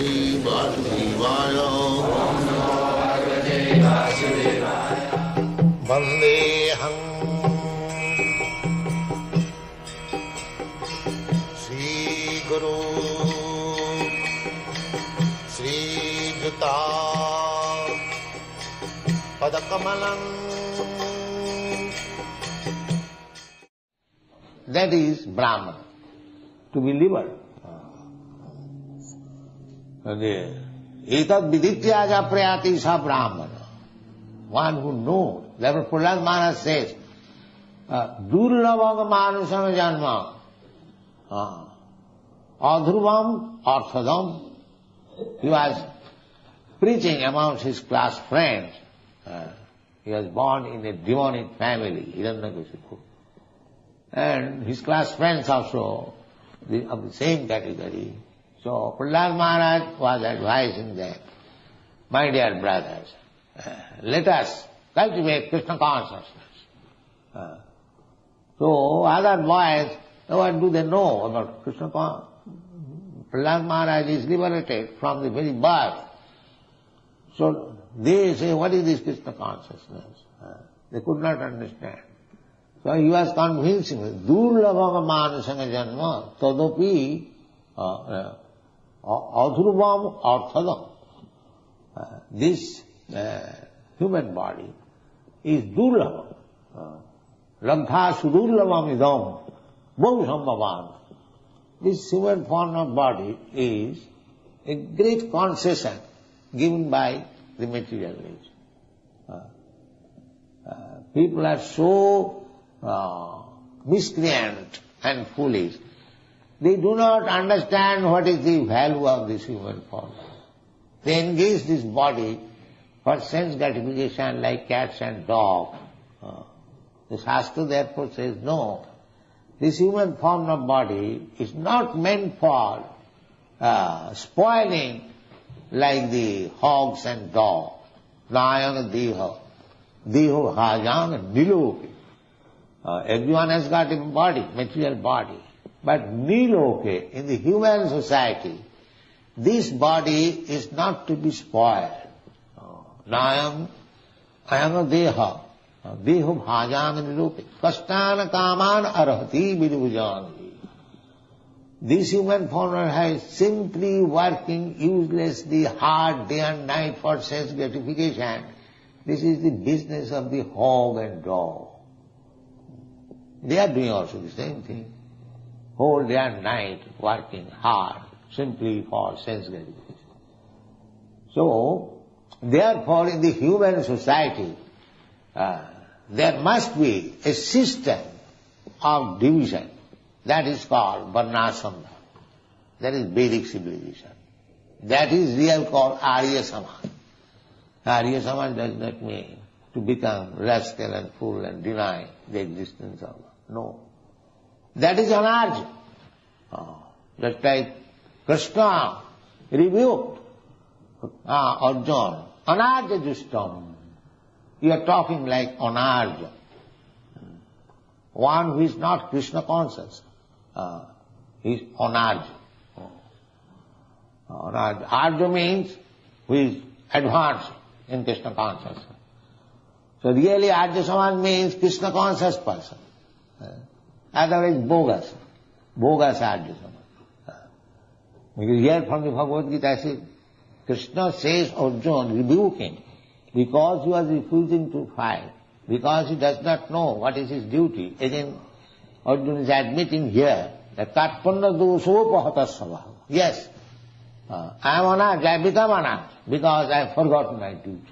Shri Vasudevaya. Vandeham Shri Guru Shri Juta Padakamalam. That is Brahman, to be liberal. Etad vidityaja prayati sa Brahmana. One who knows. Therefore Prahlad Maharaj says, Durlabhaga manusam janma adhruvam arthadam. He was preaching amongst his class friends. He was born in a demonic family, Hiranyakashipu. And his class friends also of the same category. So Prahlad Maharaj was advising them, my dear brothers, let us cultivate Krishna consciousness. So other boys, what do they know about Krishna consciousness? Prahlad Maharaj is liberated from the very birth. So they say, what is this Krishna consciousness? They could not understand. So he was convincing, Durlabhaga manusanga janma tadopi adhruvam arthadam. This human body is durlabha. Labdha sudurlabham idam bahusambhavan. This human form of body is a great concession given by the material age. People are so miscreant and foolish. They do not understand what is the value of this human form. They engage this body for sense gratification like cats and dogs. The Shastra therefore says, no, this human form of body is not meant for spoiling like the hogs and dogs. Nayang deha, deho hajang niloke. Everyone has got a body, material body. But niloke, in the human society, this body is not to be spoiled. Nayam ayam deha, deho bhajang niloke. Kastana kaman arhati vidhujanhi. This human form is simply working uselessly hard day and night for sense gratification. This is the business of the hog and dog. They are doing also the same thing. Whole day and night working hard simply for sense gratification. So, therefore in the human society, there must be a system of division. That is called Varnasambha. That is Vedic civilization. That is real called Arya Samaj. Arya Samaj does not mean to become rascal and fool and deny the existence of God. No. That is anarja. Just like Krishna rebuked Arjuna. Anarja justam. You are talking like anarja. One who is not Krishna conscious. Is anarja. Arja means who is advanced in Krishna consciousness. So really Arya Samaj means Krishna conscious person. Otherwise bogus. Bogus Arya Samaj. Because here from the Bhagavad-gita Krishna says Arjuna, rebuking, because he was refusing to fight, because he does not know what is his duty. Again, Arjuna is admitting here that Tatpanna dosopahata sabha. Yes, I am anarj, I become anarj, because I have forgotten my duty.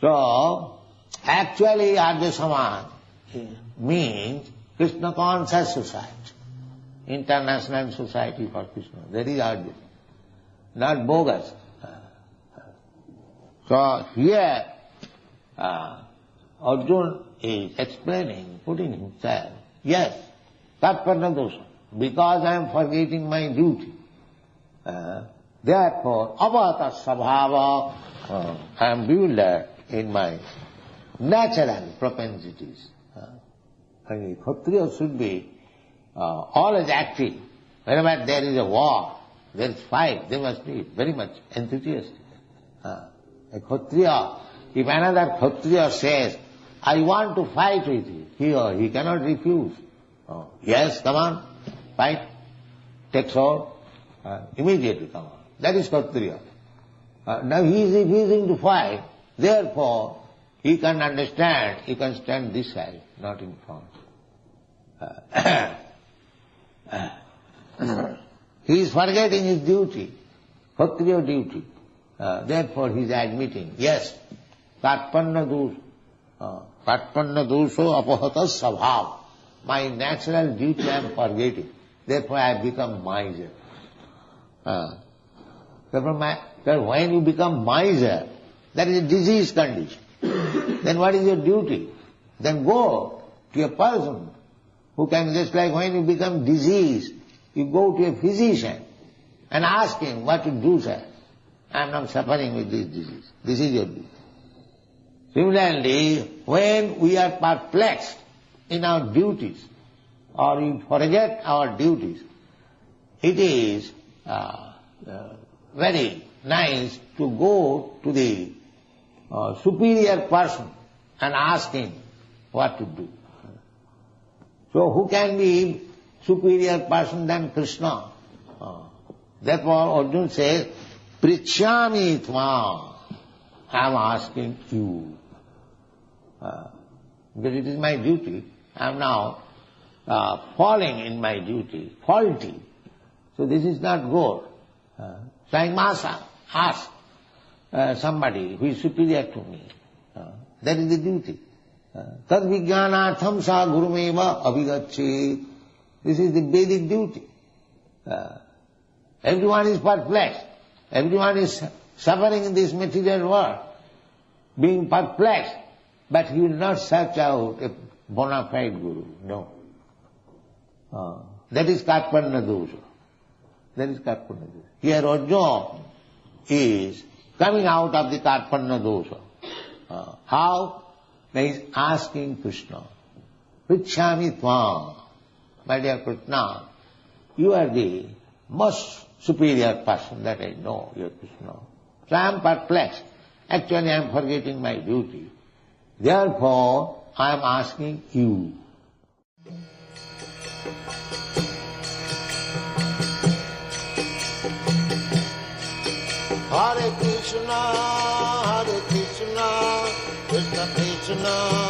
So, actually Arya Samaj means Krishna conscious society, international society for Krishna. That is Arya, not bogus. So here Arjuna is explaining, putting himself, yes, tatparna dosha, because I am forgetting my duty. Therefore, avata sabhava, I am bewildered in my natural propensities. Kshatriya should be always active. Whenever there is a war, there is fight, they must be very much enthusiastic. A Kshatriya, if another Kshatriya says, I want to fight with you, he cannot refuse. Yes, come on, fight, take sword, immediately come on. That is Kshatriya. Now he is refusing to fight, therefore he can understand, he can stand this side, not in front. He is forgetting his duty, Kshatriya duty. Therefore he is admitting, yes, Karpanna dosho apahata sabhav. My natural duty I am forgetting. Therefore I have become miser. Therefore when you become miser, that is a disease condition. Then what is your duty? Then go to a person who can, just like when you become diseased, you go to a physician and ask him what to do, sir. I am not suffering with this disease. This is your duty. Similarly, when we are perplexed in our duties, or we forget our duties, it is very nice to go to the superior person and ask him what to do. So who can be superior person than Krishna? Therefore Arjuna says, Prichyami tvam, I am asking you. Because it is my duty, I am now falling in my duty, faulty. So this is not good. So I must ask somebody who is superior to me. That is the duty. Tad vijnanatham sa gurumeva abhigacchit. This is the Vedic duty. Everyone is perplexed. Everyone is suffering in this material world, being perplexed. But he will not search out a bona fide guru. No. That is Karpanna dosha. That is Karpanna dosha. Here Arjuna is coming out of the Karpanna dosha. How? He is asking Krishna, Prichyami tvam. My dear Krishna, you are the most superior person that I know, you are Krishna. So I am perplexed. Actually I am forgetting my duty. Therefore I am asking you. Hare Krishna, Krishna Krishna